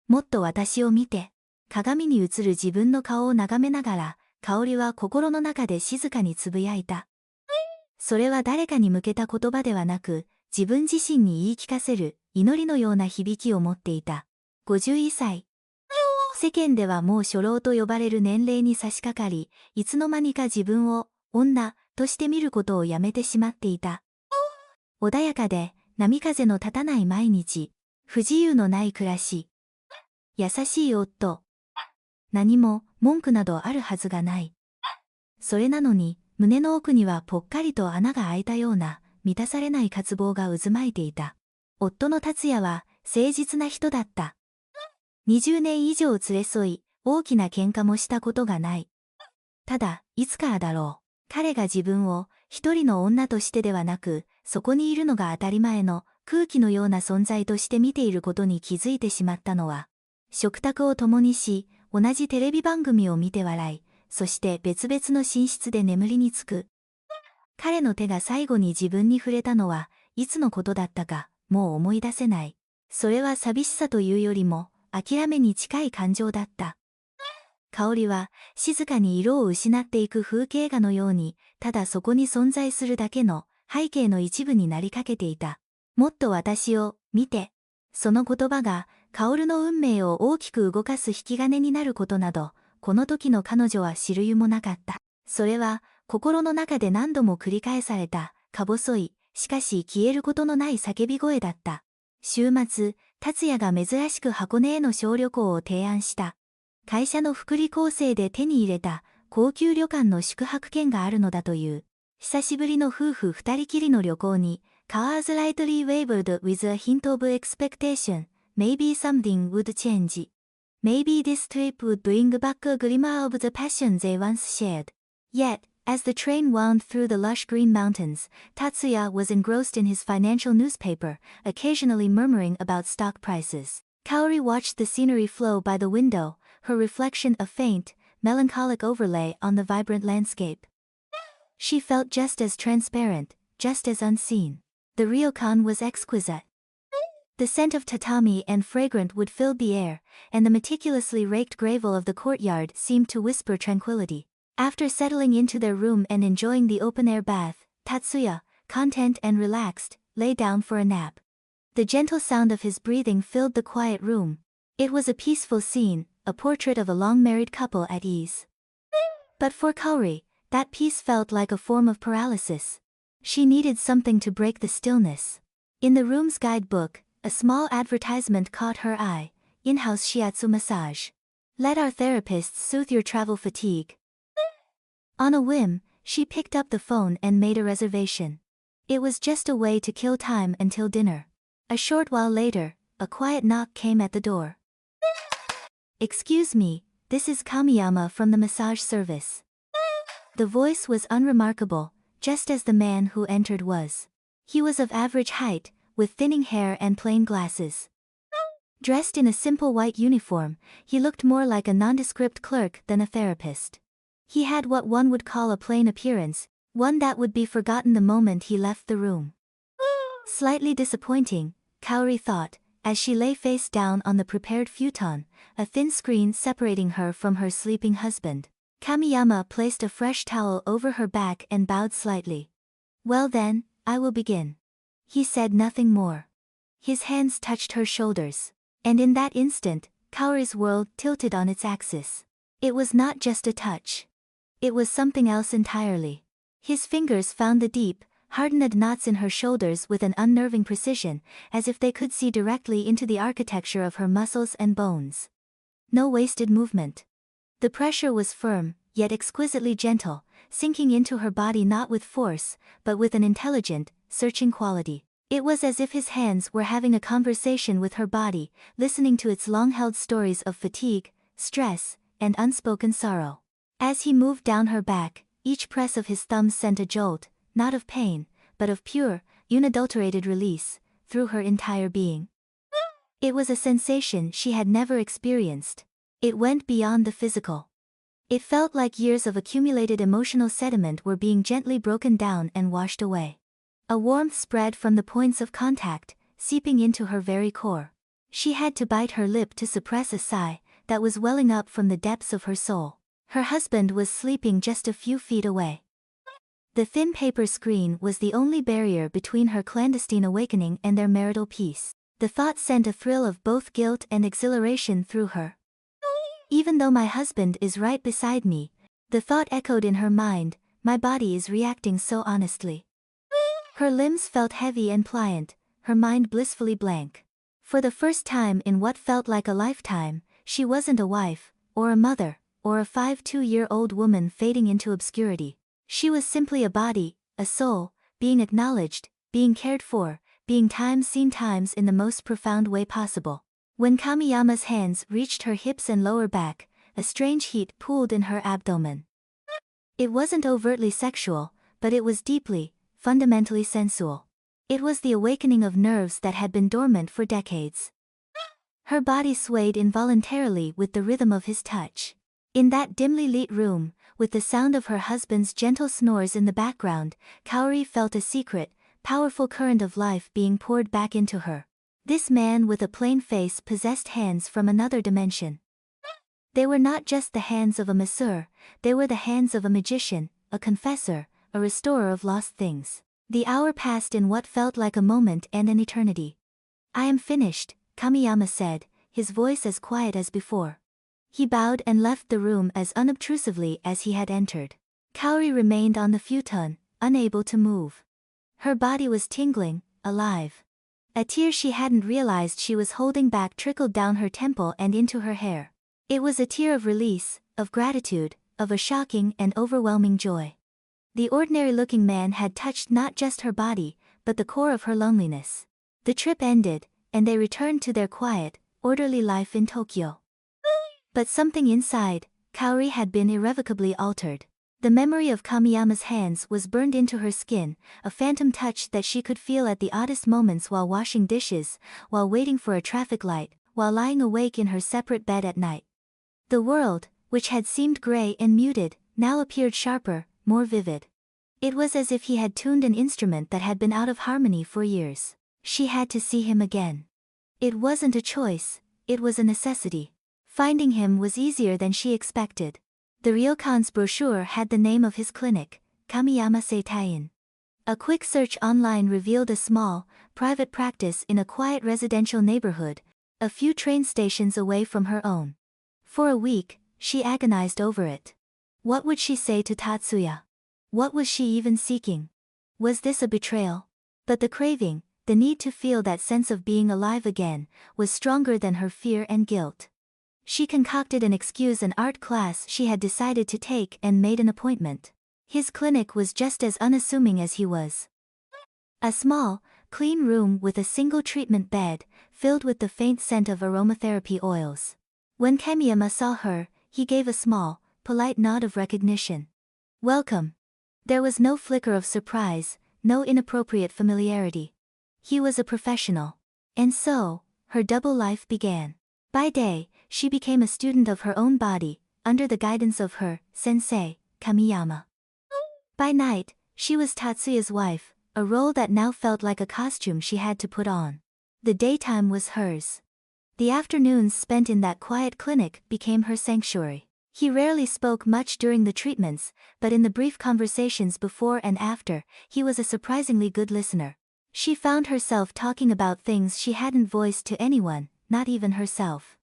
もっと私を見て。鏡に映る自分の顔を眺めながら、香織は心の中で静かにつぶやいた。それは誰かに向けた言葉ではなく、自分自身に言い聞かせる祈りのような響きを持っていた。51歳。世間ではもう初老と呼ばれる年齢に差し掛かり、いつの間にか自分を女として見ることをやめてしまっていた。穏やかで波風の立たない毎日、不自由のない暮らし。優しい夫。何も文句などあるはずがない。それなのに、胸の奥にはぽっかりと穴が開いたような、満たされない渇望が渦巻いていた。夫の達也は、誠実な人だった。20年以上連れ添い、大きな喧嘩もしたことがない。ただ、いつからだろう。彼が自分を、一人の女としてではなく、そこにいるのが当たり前の、空気のような存在として見ていることに気づいてしまったのは、食卓を共にし、同じテレビ番組を見て笑い、そして別々の寝室で眠りにつく。彼の手が最後に自分に触れたのは、いつのことだったか、もう思い出せない。それは寂しさというよりも、諦めに近い感情だった。香織は、静かに色を失っていく風景画のように、ただそこに存在するだけの、背景の一部になりかけていた。もっと私を、見て。その言葉が、薫の運命を大きく動かす引き金になることなど、この時の彼女は知る由もなかった。それは、心の中で何度も繰り返された、か細い、しかし消えることのない叫び声だった。週末、達也が珍しく箱根への小旅行を提案した。会社の福利厚生で手に入れた、高級旅館の宿泊券があるのだという。久しぶりの夫婦二人きりの旅行に、Cars lightly wavered with a hint of expectation.Maybe something would change. Maybe this trip would bring back a glimmer of the passion they once shared. Yet, as the train wound through the lush green mountains, Tatsuya was engrossed in his financial newspaper, occasionally murmuring about stock prices. Kaori watched the scenery flow by the window, her reflection a faint, melancholic overlay on the vibrant landscape. She felt just as transparent, just as unseen. The ryokan was exquisite.The scent of tatami and fragrant wood filled the air, and the meticulously raked gravel of the courtyard seemed to whisper tranquility. After settling into their room and enjoying the open-air bath, Tatsuya, content and relaxed, lay down for a nap. The gentle sound of his breathing filled the quiet room. It was a peaceful scene, a portrait of a long-married couple at ease. But for Kaori, that peace felt like a form of paralysis. She needed something to break the stillness. In the room's guidebook,A small advertisement caught her eye, in-house shiatsu massage. Let our therapists soothe your travel fatigue. On a whim, she picked up the phone and made a reservation. It was just a way to kill time until dinner. A short while later, a quiet knock came at the door. Excuse me, this is Kamiyama from the massage service. The voice was unremarkable, just as the man who entered was. He was of average height,with thinning hair and plain glasses. Dressed in a simple white uniform, he looked more like a nondescript clerk than a therapist. He had what one would call a plain appearance, one that would be forgotten the moment he left the room. Slightly disappointing, Kaori thought, as she lay face down on the prepared futon, a thin screen separating her from her sleeping husband. Kamiyama placed a fresh towel over her back and bowed slightly. Well then, I will begin.He said nothing more. His hands touched her shoulders. And in that instant, Kaori's world tilted on its axis. It was not just a touch. It was something else entirely. His fingers found the deep, hardened knots in her shoulders with an unnerving precision, as if they could see directly into the architecture of her muscles and bones. No wasted movement. The pressure was firm, yet exquisitely gentle, sinking into her body not with force, but with an intelligent,searching quality. It was as if his hands were having a conversation with her body, listening to its long-held stories of fatigue, stress, and unspoken sorrow. As he moved down her back, each press of his thumbs sent a jolt, not of pain, but of pure, unadulterated release, through her entire being. It was a sensation she had never experienced. It went beyond the physical. It felt like years of accumulated emotional sediment were being gently broken down and washed away. A warmth spread from the points of contact, seeping into her very core. She had to bite her lip to suppress a sigh that was welling up from the depths of her soul. Her husband was sleeping just a few feet away. The thin paper screen was the only barrier between her clandestine awakening and their marital peace. The thought sent a thrill of both guilt and exhilaration through her. Even though my husband is right beside me, the thought echoed in her mind, my body is reacting so honestly. Her limbs felt heavy and pliant, her mind blissfully blank. For the first time in what felt like a lifetime, she wasn't a wife, or a mother, or a 52-year-old woman fading into obscurity. She was simply a body, a soul, being acknowledged, being cared for, being seen times in the most profound way possible. When Kamiyama's hands reached her hips and lower back, a strange heat pooled in her abdomen. It wasn't overtly sexual, but it was deeply, fundamentally sensual. It was the awakening of nerves that had been dormant for decades. Her body swayed involuntarily with the rhythm of his touch. In that dimly lit room, with the sound of her husband's gentle snores in the background, Kaori felt a secret, powerful current of life being poured back into her. This man with a plain face possessed hands from another dimension. They were not just the hands of a masseur, they were the hands of a magician, a confessor, a restorer of lost things. The hour passed in what felt like a moment and an eternity. I am finished, Kamiyama said, his voice as quiet as before. He bowed and left the room as unobtrusively as he had entered. Kaori remained on the futon, unable to move. Her body was tingling, alive. A tear she hadn't realized she was holding back trickled down her temple and into her hair. It was a tear of release, of gratitude, of a shocking and overwhelming joy. The ordinary-looking man had touched not just her body, but the core of her loneliness. The trip ended, and they returned to their quiet, orderly life in Tokyo. But something inside, Kaori had been irrevocably altered. The memory of Kamiyama's hands was burned into her skin, a phantom touch that she could feel at the oddest moments while washing dishes, while waiting for a traffic light, while lying awake in her separate bed at night. The world, which had seemed gray and muted, now appeared sharper, more vivid. It was as if he had tuned an instrument that had been out of harmony for years. She had to see him again. It wasn't a choice, it was a necessity. Finding him was easier than she expected. The ryokan's brochure had the name of his clinic, Kamiyama Seitain. A quick search online revealed a small, private practice in a quiet residential neighborhood, a few train stations away from her own. For a week, she agonized over it. What would she say to Tatsuya? What was she even seeking? Was this a betrayal? But the craving, the need to feel that sense of being alive again, was stronger than her fear and guilt. She concocted an art class she had decided to take and made an appointment. His clinic was just as unassuming as he was. A small, clean room with a single treatment bed, filled with the faint scent of aromatherapy oils. When Kamiyama saw her, he gave a small, polite nod of recognition. Welcome. There was no flicker of surprise, no inappropriate familiarity. He was a professional. And so, her double life began. By day, she became a student of her own body, under the guidance of her sensei, Kamiyama. By night, she was Tatsuya's wife, a role that now felt like a costume she had to put on. The daytime was hers. The afternoons spent in that quiet clinic became her sanctuary. He rarely spoke much during the treatments, but in the brief conversations before and after, he was a surprisingly good listener. She found herself talking about things she hadn't voiced to anyone, not even herself.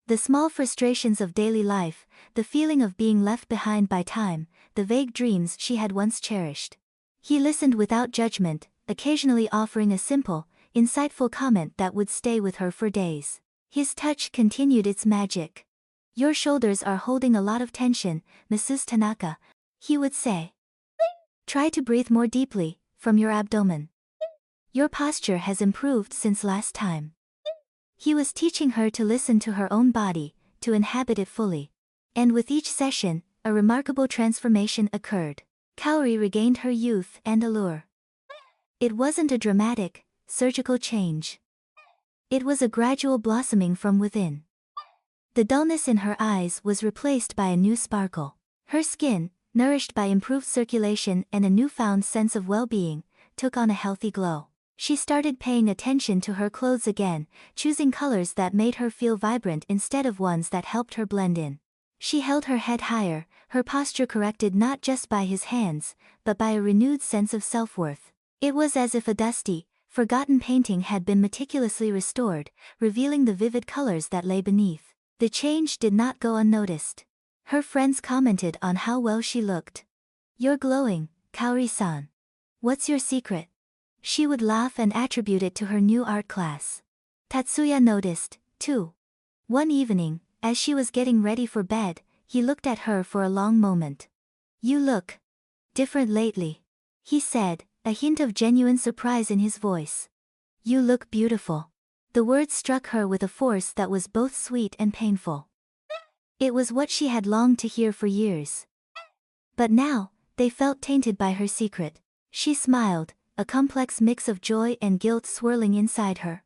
The small frustrations of daily life, the feeling of being left behind by time, the vague dreams she had once cherished. He listened without judgment, occasionally offering a simple, insightful comment that would stay with her for days. His touch continued its magic. Your shoulders are holding a lot of tension, Mrs. Tanaka, he would say. Try to breathe more deeply, from your abdomen. Your posture has improved since last time. He was teaching her to listen to her own body, to inhabit it fully. And with each session, a remarkable transformation occurred. Kaori regained her youth and allure. It wasn't a dramatic, surgical change. It was a gradual blossoming from within. The dullness in her eyes was replaced by a new sparkle. Her skin, nourished by improved circulation and a newfound sense of well-being, took on a healthy glow. She started paying attention to her clothes again, choosing colors that made her feel vibrant instead of ones that helped her blend in. She held her head higher, her posture corrected not just by his hands, but by a renewed sense of self-worth. It was as if a dusty, forgotten painting had been meticulously restored, revealing the vivid colors that lay beneath. The change did not go unnoticed. Her friends commented on how well she looked. "You're glowing, Kaori-san. What's your secret?" She would laugh and attribute it to her new art class. Tatsuya noticed, too. One evening, as she was getting ready for bed, he looked at her for a long moment. "You look different lately," he said, a hint of genuine surprise in his voice. "You look beautiful." The words struck her with a force that was both sweet and painful. It was what she had longed to hear for years. But now, they felt tainted by her secret. She smiled, a complex mix of joy and guilt swirling inside her.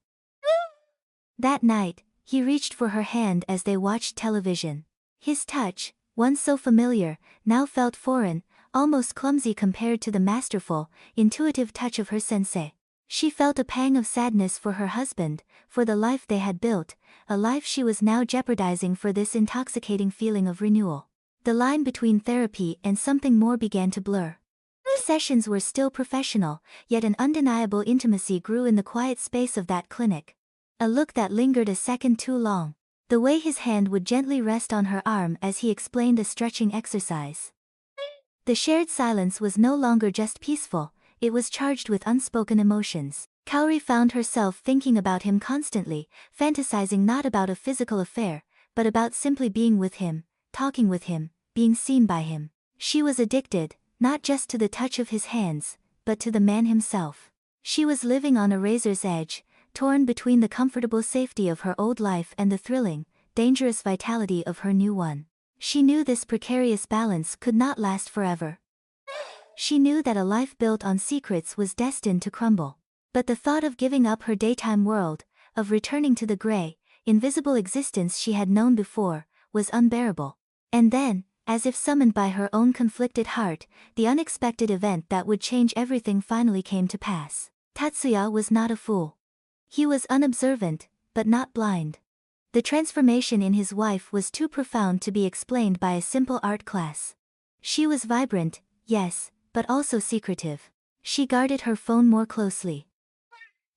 That night, he reached for her hand as they watched television. His touch, once so familiar, now felt foreign, almost clumsy compared to the masterful, intuitive touch of her sensei. She felt a pang of sadness for her husband, for the life they had built, a life she was now jeopardizing for this intoxicating feeling of renewal. The line between therapy and something more began to blur. Sessions were still professional, yet an undeniable intimacy grew in the quiet space of that clinic. A look that lingered a second too long. The way his hand would gently rest on her arm as he explained a stretching exercise. The shared silence was no longer just peaceful, it was charged with unspoken emotions. Kaori found herself thinking about him constantly, fantasizing not about a physical affair, but about simply being with him, talking with him, being seen by him. She was addicted, not just to the touch of his hands, but to the man himself. She was living on a razor's edge, torn between the comfortable safety of her old life and the thrilling, dangerous vitality of her new one. She knew this precarious balance could not last forever. She knew that a life built on secrets was destined to crumble. But the thought of giving up her daytime world, of returning to the gray, invisible existence she had known before, was unbearable. And then, as if summoned by her own conflicted heart, the unexpected event that would change everything finally came to pass. Tatsuya was not a fool. He was unobservant, but not blind. The transformation in his wife was too profound to be explained by a simple art class. She was vibrant, yes, but also secretive. She guarded her phone more closely.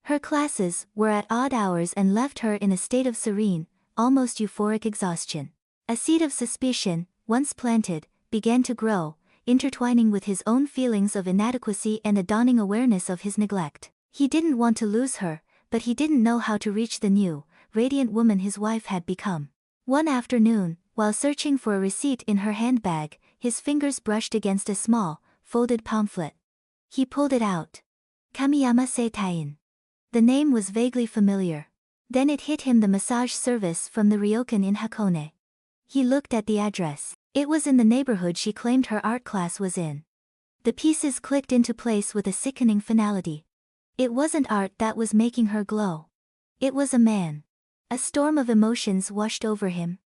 Her classes were at odd hours and left her in a state of serene, almost euphoric exhaustion. A seed of suspicion, once planted, began to grow, intertwining with his own feelings of inadequacy and a dawning awareness of his neglect. He didn't want to lose her, but he didn't know how to reach the new, radiant woman his wife had become. One afternoon, while searching for a receipt in her handbag, his fingers brushed against a small, folded pamphlet. He pulled it out. Kamiyama Seitain. The name was vaguely familiar. Then it hit him, the massage service from the ryokan in Hakone. He looked at the address. It was in the neighborhood she claimed her art class was in. The pieces clicked into place with a sickening finality. It wasn't art that was making her glow. It was a man. A storm of emotions washed over him.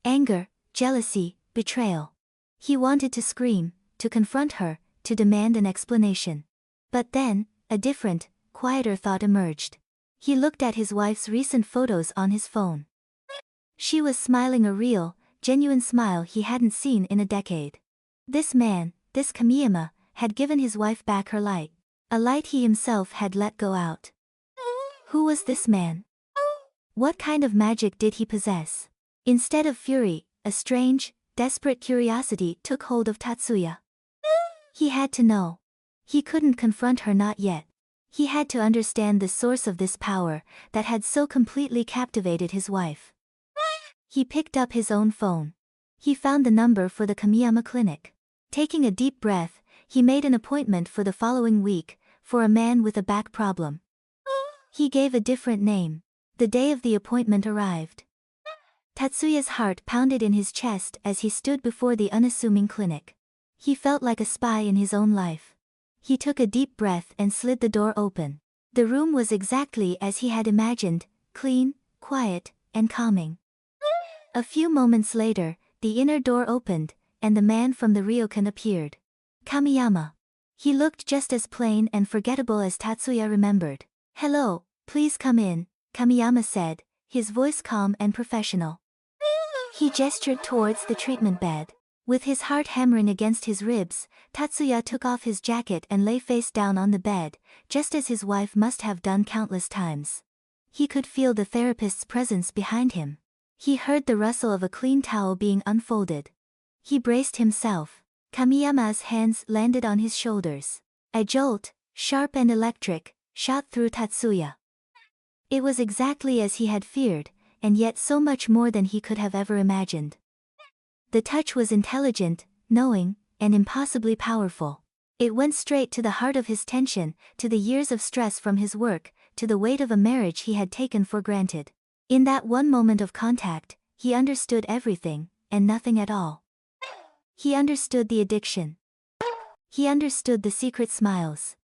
Anger, jealousy, betrayal. He wanted to scream, to confront her, to demand an explanation. But then, a different, quieter thought emerged. He looked at his wife's recent photos on his phone. She was smiling, a real, genuine smile he hadn't seen in a decade. This man, this Kamiyama, had given his wife back her light. A light he himself had let go out. Who was this man? What kind of magic did he possess? Instead of fury, a strange, desperate curiosity took hold of Tatsuya. He had to know. He couldn't confront her, not yet. He had to understand the source of this power that had so completely captivated his wife. He picked up his own phone. He found the number for the Kamiyama clinic. Taking a deep breath, he made an appointment for the following week, for a man with a back problem. He gave a different name. The day of the appointment arrived. Tatsuya's heart pounded in his chest as he stood before the unassuming clinic. He felt like a spy in his own life. He took a deep breath and slid the door open. The room was exactly as he had imagined, clean, quiet, and calming. A few moments later, the inner door opened, and the man from the ryokan appeared. Kamiyama. He looked just as plain and forgettable as Tatsuya remembered. "Hello, please come in," Kamiyama said, his voice calm and professional. He gestured towards the treatment bed. With his heart hammering against his ribs, Tatsuya took off his jacket and lay face down on the bed, just as his wife must have done countless times. He could feel the therapist's presence behind him. He heard the rustle of a clean towel being unfolded. He braced himself. Kamiyama's hands landed on his shoulders. A jolt, sharp and electric, shot through Tatsuya. It was exactly as he had feared, and yet so much more than he could have ever imagined. The touch was intelligent, knowing, and impossibly powerful. It went straight to the heart of his tension, to the years of stress from his work, to the weight of a marriage he had taken for granted. In that one moment of contact, he understood everything, and nothing at all. He understood the addiction. He understood the secret smiles.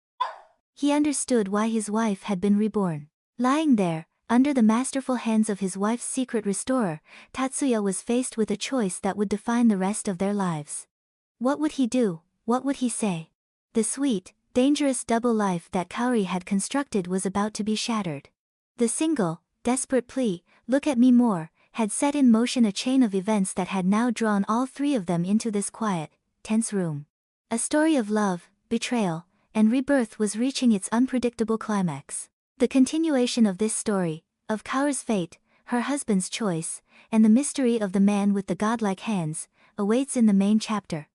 He understood why his wife had been reborn. Lying there, under the masterful hands of his wife's secret restorer, Tatsuya was faced with a choice that would define the rest of their lives. What would he do? What would he say? The sweet, dangerous double life that Kaori had constructed was about to be shattered. The single, desperate plea, "Look at me more," had set in motion a chain of events that had now drawn all three of them into this quiet, tense room. A story of love, betrayal, and rebirth was reaching its unpredictable climax. The continuation of this story, of Kaori's fate, her husband's choice, and the mystery of the man with the godlike hands, awaits in the main chapter.